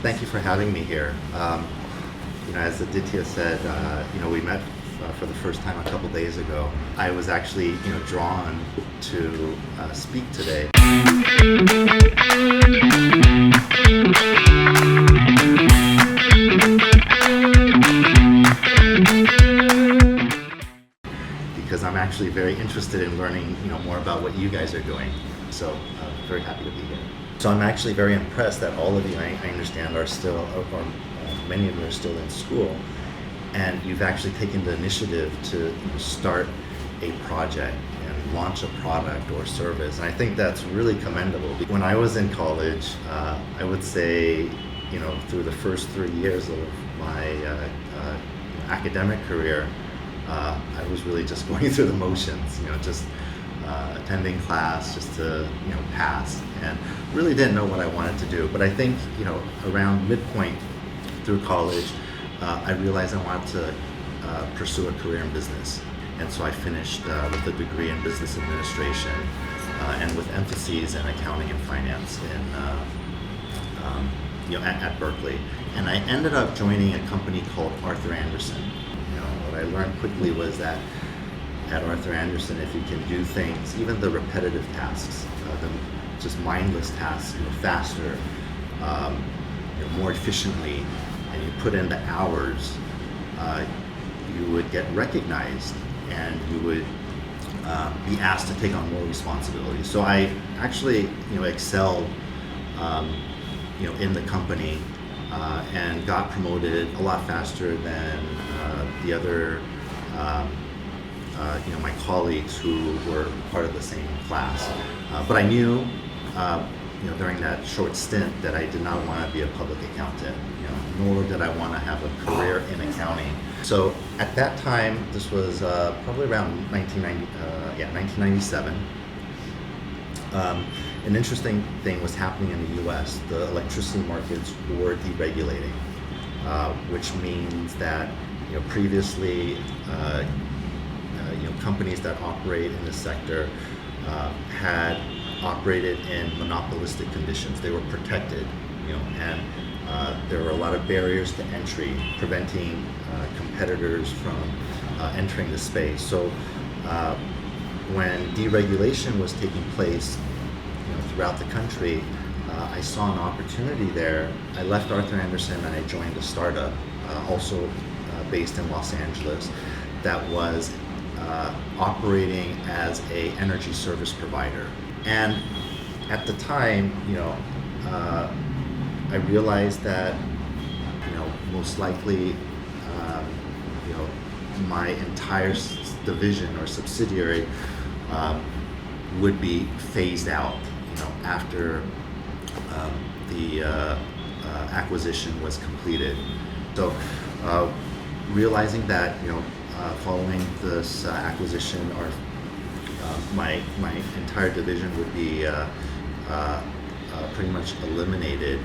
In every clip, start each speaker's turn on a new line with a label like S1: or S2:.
S1: Thank you for having me here. As Aditya said, we met for the first time a couple days ago. I was actually, drawn to speak today. Because I'm actually very interested in learning, more about what you guys are doing. So very happy to be here. So I'm actually very impressed that all of you, I understand, are still, or many of you are still in school, and you've actually taken the initiative to start a project and launch a product or service. And I think that's really commendable. When I was in college, I would say, through the first 3 years of my academic career, I was really just going through the motions, just attending class just to pass, and really didn't know what I wanted to do. But I think around midpoint through college, I realized I wanted to pursue a career in business, and so I finished with a degree in business administration and with emphases in accounting and finance at Berkeley. And I ended up joining a company called Arthur Andersen. What I learned quickly was that at Arthur Andersen, if you can do things, even the repetitive tasks, the just mindless tasks, faster, more efficiently, and you put in the hours, you would get recognized, and you would be asked to take on more responsibility. So I actually, excelled, in the company, and got promoted a lot faster than the other, my colleagues who were part of the same class. But I knew, during that short stint that I did not want to be a public accountant, nor did I want to have a career in accounting. So at that time, this was probably around 1997. An interesting thing was happening in the U.S. The electricity markets were deregulating, which means that previously companies that operate in this sector had operated in monopolistic conditions. They were protected, and there were a lot of barriers to entry, preventing competitors from entering the space. So when deregulation was taking place throughout the country, I saw an opportunity there. I left Arthur Andersen and I joined a startup, also based in Los Angeles, that was operating as a energy service provider. And at the time, I realized that, most likely, my entire division or subsidiary would be phased out, after the acquisition was completed. So, realizing that, following this acquisition, or my entire division would be pretty much eliminated,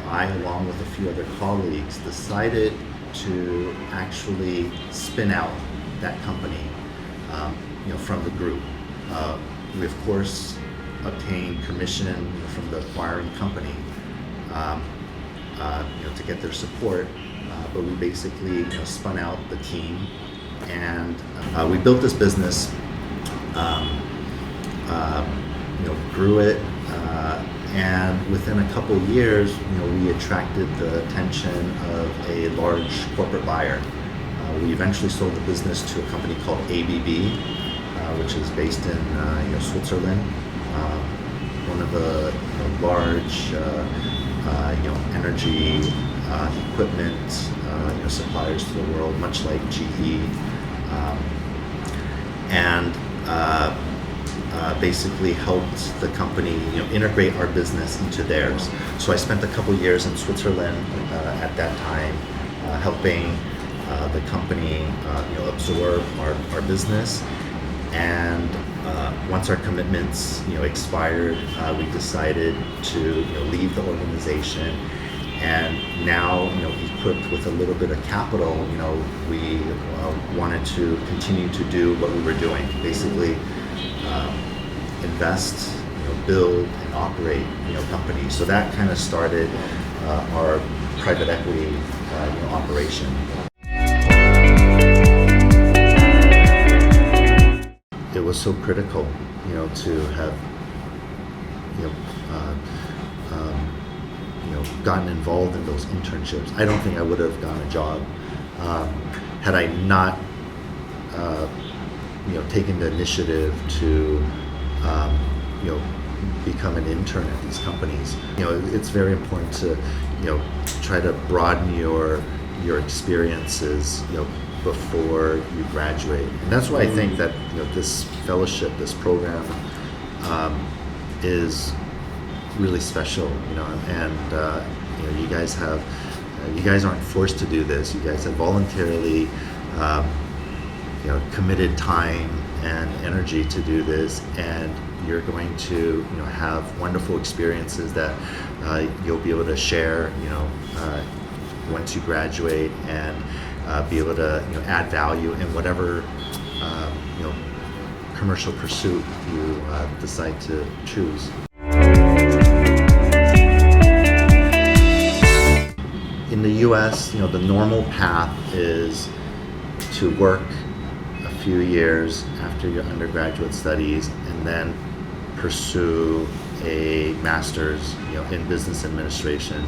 S1: I, along with a few other colleagues, decided to actually spin out that company, from the group. We of course obtained permission from the acquiring company, to get their support, but we basically spun out the team, and we built this business, grew it, and within a couple years, we attracted the attention of a large corporate buyer. We eventually sold the business to a company called ABB, which is based in Switzerland. One of the large energy equipment suppliers to the world, much like GE, and basically helped the company integrate our business into theirs. So I spent a couple years in Switzerland at that time, helping the company absorb our business. And once our commitments expired, we decided to leave the organization. And now, equipped with a little bit of capital, we wanted to continue to do what we were doing, basically invest, build and operate, companies. So that kind of started our private equity operation. It was so critical, to have, gotten involved in those internships. I don't think I would have gotten a job had I not, taken the initiative to, become an intern at these companies. It's very important to, try to broaden your experiences, before you graduate. And that's why I think that, this fellowship, this program, is really special, and you guys aren't forced to do this. You guys have voluntarily, committed time and energy to do this, and you're going to, have wonderful experiences that you'll be able to share, once you graduate, and be able to, add value in whatever, commercial pursuit you decide to choose. In the U.S., the normal path is to work a few years after your undergraduate studies and then pursue a master's, in business administration.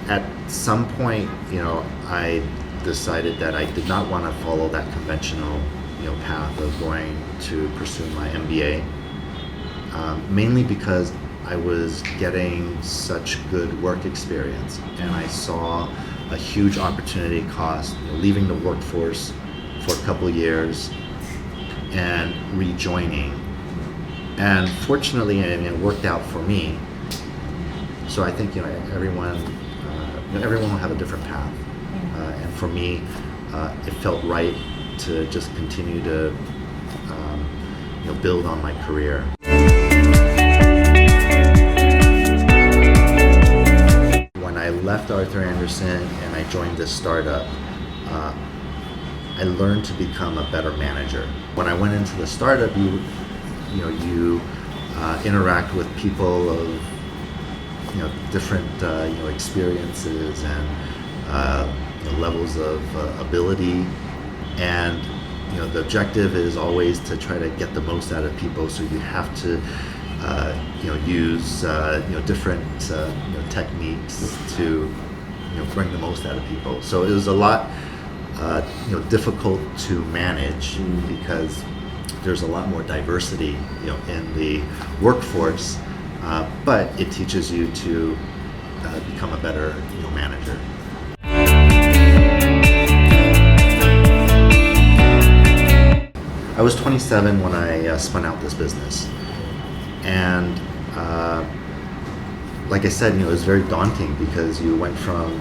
S1: At some point, I decided that I did not want to follow that conventional, path of going to pursue my MBA, mainly because I was getting such good work experience, and I saw a huge opportunity cost, leaving the workforce for a couple of years and rejoining. And fortunately, it worked out for me. So I think everyone will have a different path, and for me, it felt right to just continue to build on my career. When I left Arthur Andersen and I joined this startup, I learned to become a better manager. When I went into the startup, you interact with people of different experiences and levels of ability, and the objective is always to try to get the most out of people. So you have to use different techniques to bring the most out of people. So it was a lot difficult to manage because there's a lot more diversity in the workforce, but it teaches you to become a better manager. I was 27 when I spun out this business, and like I said, it was very daunting because you went from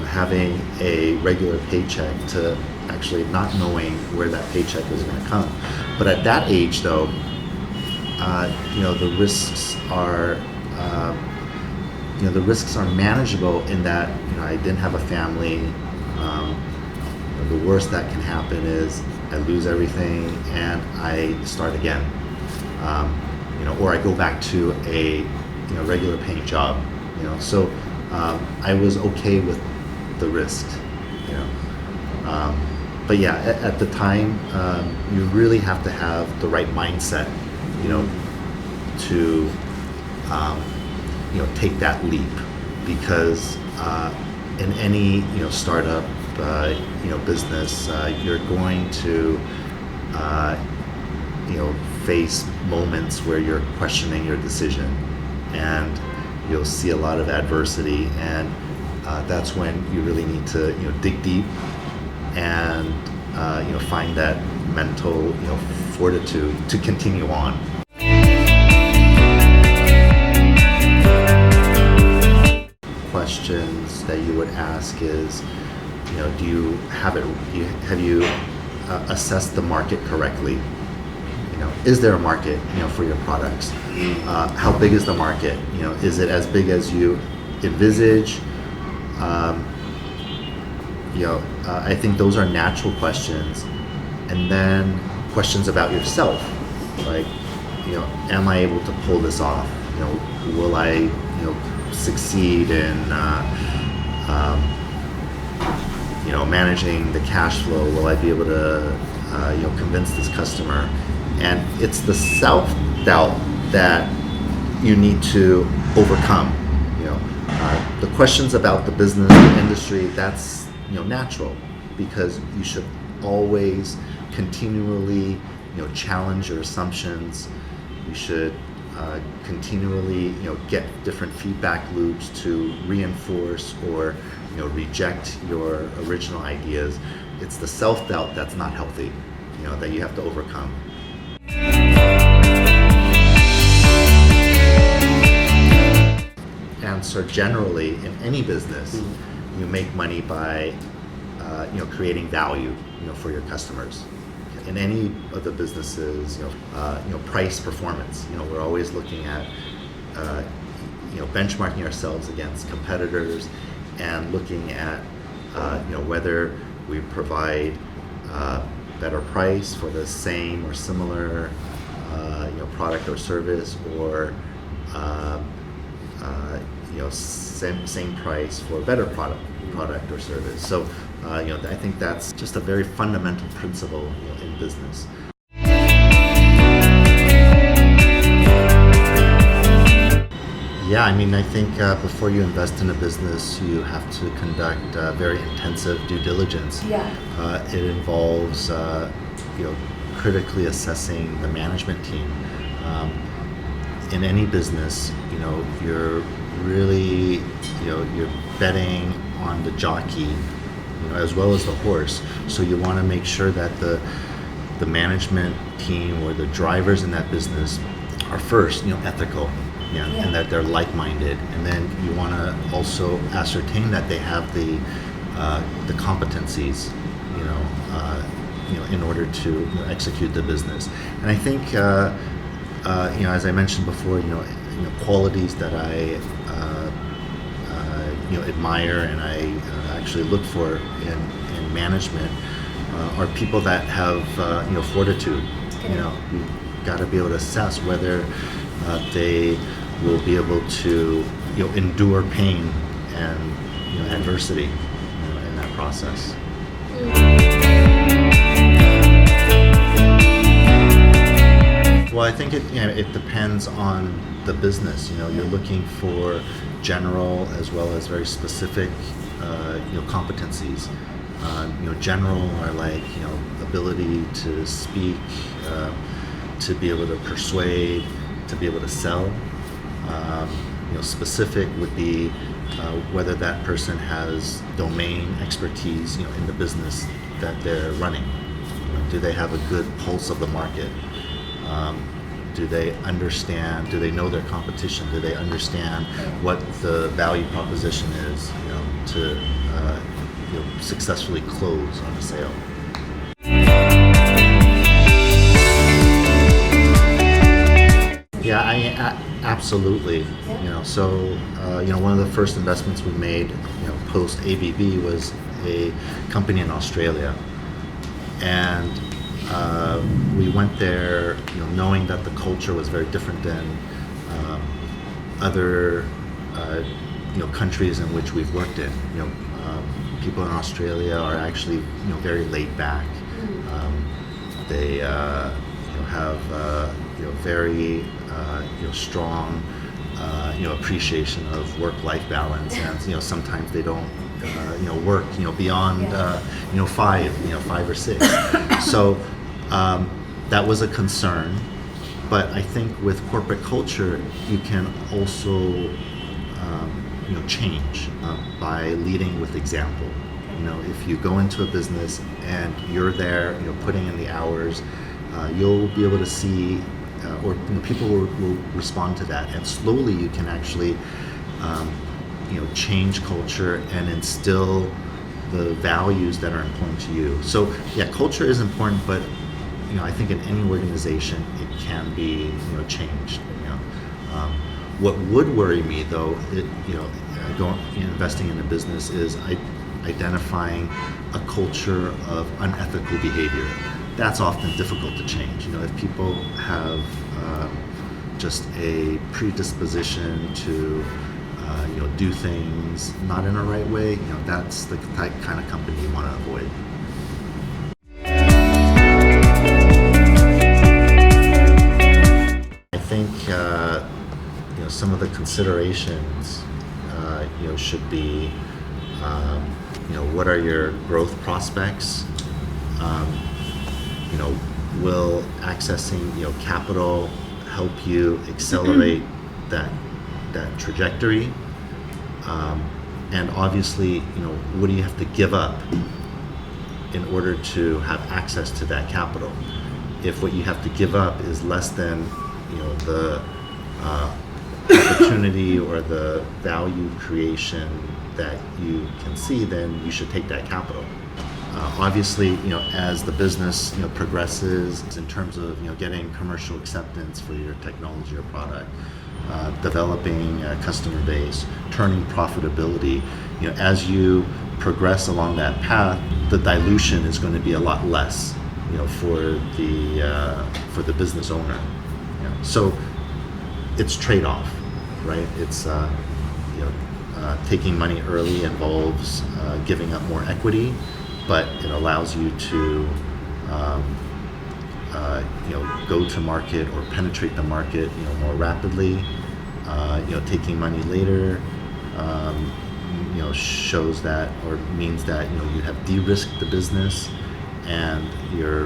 S1: having a regular paycheck to actually not knowing where that paycheck was going to come. But at that age, though, the risks are manageable in that I didn't have a family. The worst that can happen is I lose everything and I start again, or I go back to a regular paying job. So I was okay with the risk. But yeah, at the time, you really have to have the right mindset, to take that leap, because in any startup business, you're going to face moments where you're questioning your decision, and you'll see a lot of adversity, and that's when you really need to dig deep and find that mental fortitude to continue on. Questions that you would ask is, have you assessed the market correctly? Is there a market for your products? How big is the market? Is it as big as you envisage? I think those are natural questions. And then questions about yourself, like, am I able to pull this off? Will I, succeed in managing the cash flow? Will I be able to convince this customer? And it's the self-doubt that you need to overcome. The questions about the business, the industry, that's natural, because you should always continually challenge your assumptions. You should continually get different feedback loops to reinforce or reject your original ideas. It's the self-doubt that's not healthy, that you have to overcome. And so generally in any business, you make money by creating value for your customers. In any of the businesses, price performance. We're always looking at benchmarking ourselves against competitors and looking at whether we provide better price for the same or similar product or service, or same price for a better product or service. So I think that's just a very fundamental principle in business. Yeah, I think before you invest in a business, you have to conduct very intensive due diligence.
S2: Yeah.
S1: It involves critically assessing the management team. In any business, you're really you're betting on the jockey, as well as the horse. So you want to make sure that the management team or the drivers in that business are first ethical, and that they're like-minded, and then you want to also ascertain that they have the competencies in order to execute the business. And I think as I mentioned before, qualities that I admire and I actually look for in management are people that have fortitude. You've got to be able to assess whether they will be able to endure pain and adversity in that process. Well, I think it depends on the business. You're looking for general as well as very specific competencies. General are like ability to speak, to be able to persuade, to be able to sell. Specific would be whether that person has domain expertise in the business that they're running. Do they have a good pulse of the market? Do they understand? Do they know their competition? Do they understand what the value proposition is, to successfully close on a sale? Yeah, absolutely. So one of the first investments we made, post ABB, was a company in Australia, and we went there, knowing that the culture was very different than other countries in which we've worked in. People in Australia are actually very laid back. They have very strong appreciation of work-life balance, and sometimes they don't work beyond 5 or 6. So that was a concern, but I think with corporate culture you can also change by leading with example. If you go into a business and you're there, putting in the hours, you'll be able to see, or people will respond to that, and slowly you can actually change culture and instill the values that are important to you. So yeah, culture is important, but I think in any organization it can be changed. What would worry me though, investing in a business, is identifying a culture of unethical behavior. That's often difficult to change. If people have just a predisposition to do things not in a right way, that's the type kind of company you want to avoid. I think some of the considerations should be what are your growth prospects? Will accessing capital help you accelerate that trajectory? And obviously, what do you have to give up in order to have access to that capital? If what you have to give up is less than the opportunity or the value creation that you can see, then you should take that capital. Obviously, as the business progresses in terms of getting commercial acceptance for your technology or product, developing a customer base, turning profitability, as you progress along that path, the dilution is going to be a lot less, for the business owner. So it's trade-off, right? It's taking money early involves giving up more equity, but it allows you to go to market or penetrate the market more rapidly. Taking money later shows that, or means that you have de-risked the business, and your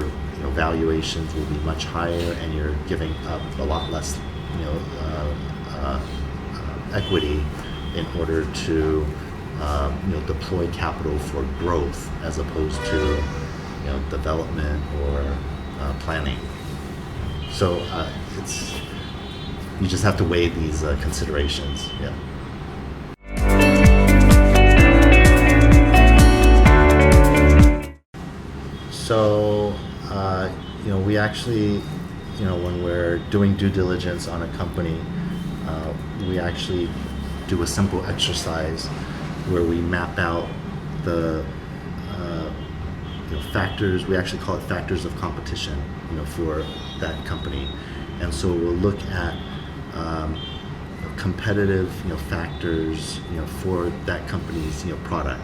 S1: valuations will be much higher, and you're giving up a lot less equity in order to deploy capital for growth as opposed to development or planning. So you just have to weigh these considerations. Yeah. So we actually, when we're doing due diligence on a company, we actually do a simple exercise where we map out the factors. We actually call it factors of competition, for that company. And so we'll look at competitive, factors, for that company's, product.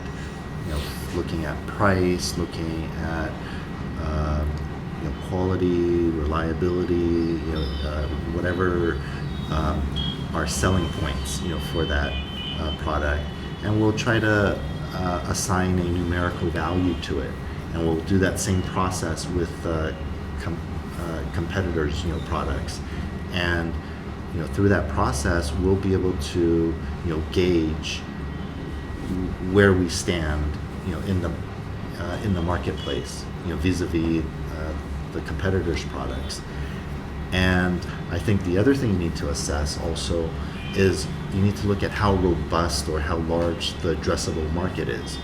S1: Looking at price, looking at quality, reliability, whatever are selling points, for that product, and we'll try to assign a numerical value to it, and we'll do that same process with competitors, products, and through that process we'll be able to gauge where we stand, in the marketplace, vis-a-vis the competitors' products. And I think the other thing you need to assess also is you need to look at how robust or how large the addressable market is.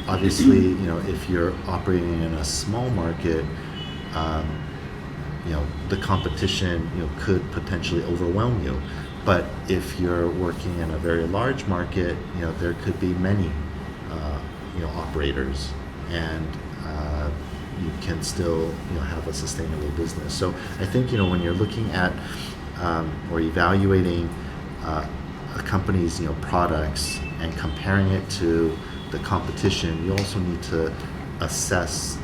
S1: Obviously, if you're operating in a small market, the competition, could potentially overwhelm you. But if you're working in a very large market, there could be many, operators, and you can still, have a sustainable business. So I think, when you're looking at or evaluating a company's, products and comparing it to the competition, you also need to assess,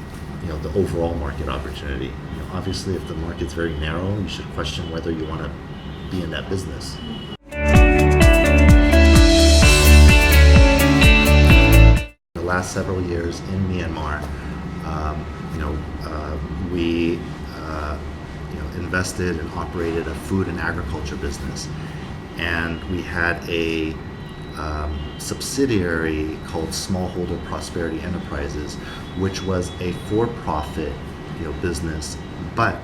S1: the overall market opportunity. Obviously, if the market's very narrow, you should question whether you want to be in that business. The last several years in Myanmar, we invested and operated a food and agriculture business, and we had a subsidiary called Smallholder Prosperity Enterprises, which was a for-profit business, but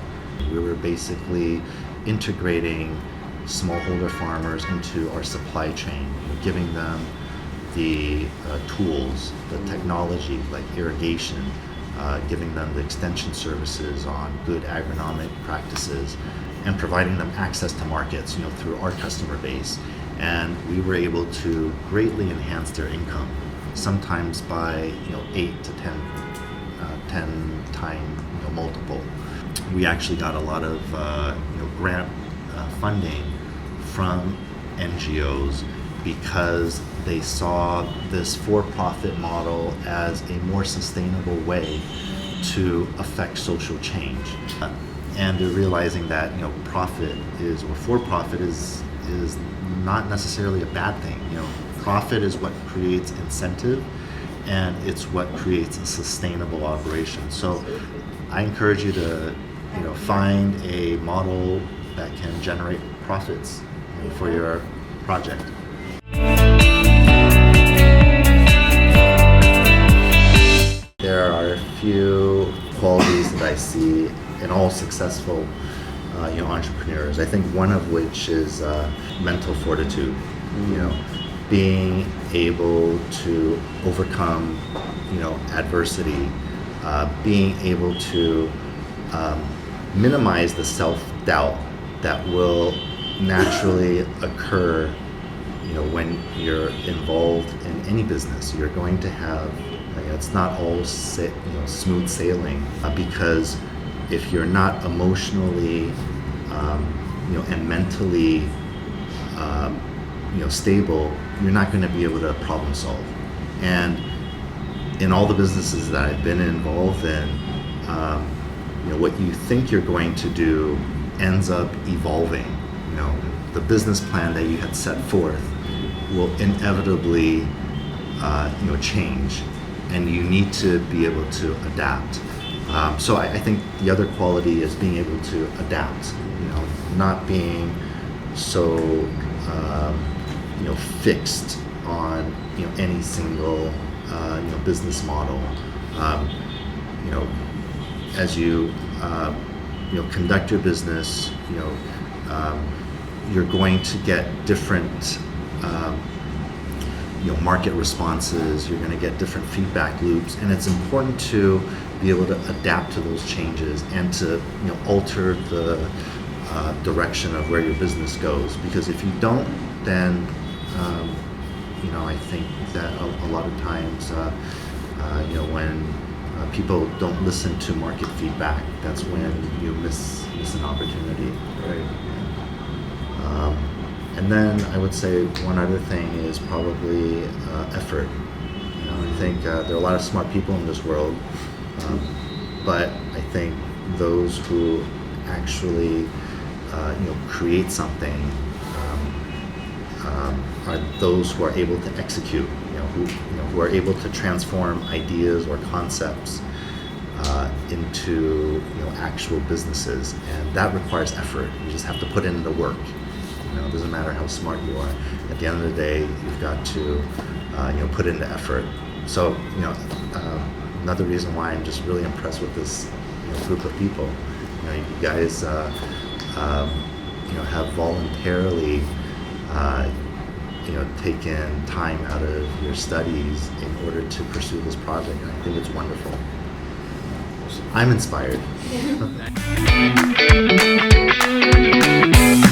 S1: we were basically integrating smallholder farmers into our supply chain, giving them the tools, the technology like irrigation, giving them the extension services on good agronomic practices, and providing them access to markets, through our customer base. And we were able to greatly enhance their income, sometimes by 8 to 10 time multiple. We actually got a lot of grant funding from NGOs because they saw this for-profit model as a more sustainable way to affect social change. And they're realizing that profit is, or for-profit is not necessarily a bad thing. Profit is what creates incentive, and it's what creates a sustainable operation. So I encourage you to find a model that can generate profits for your project. There are a few qualities that I see in all successful entrepreneurs. I think one of which is mental fortitude. Being able to overcome adversity, being able to minimize the self-doubt that will naturally occur when you're involved in any business. You're going to have it's not all smooth sailing, because if you're not emotionally and mentally stable, you're not going to be able to problem solve. And in all the businesses that I've been involved in, what you think you're going to do ends up evolving. The business plan that you had set forth will inevitably change, and you need to be able to adapt. So I think the other quality is being able to adapt, not being so fixed on any single business model. As you conduct your business, you're going to get different market responses. You're going to get different feedback loops, and it's important to be able to adapt to those changes and to alter the direction of where your business goes. Because if you don't, then I think that a lot of times when people don't listen to market feedback, that's when you miss an opportunity.
S2: Right.
S1: And then I would say one other thing is probably effort. I think there are a lot of smart people in this world, but I think those who actually create something are those who are able to execute, who are able to transform ideas or concepts into actual businesses, and that requires effort. You just have to put in the work. It doesn't matter how smart you are. At the end of the day, you've got to put in the effort. So another reason why I'm just really impressed with this group of people. You guys have voluntarily taken time out of your studies in order to pursue this project, and I think it's wonderful. I'm inspired.
S3: Yeah.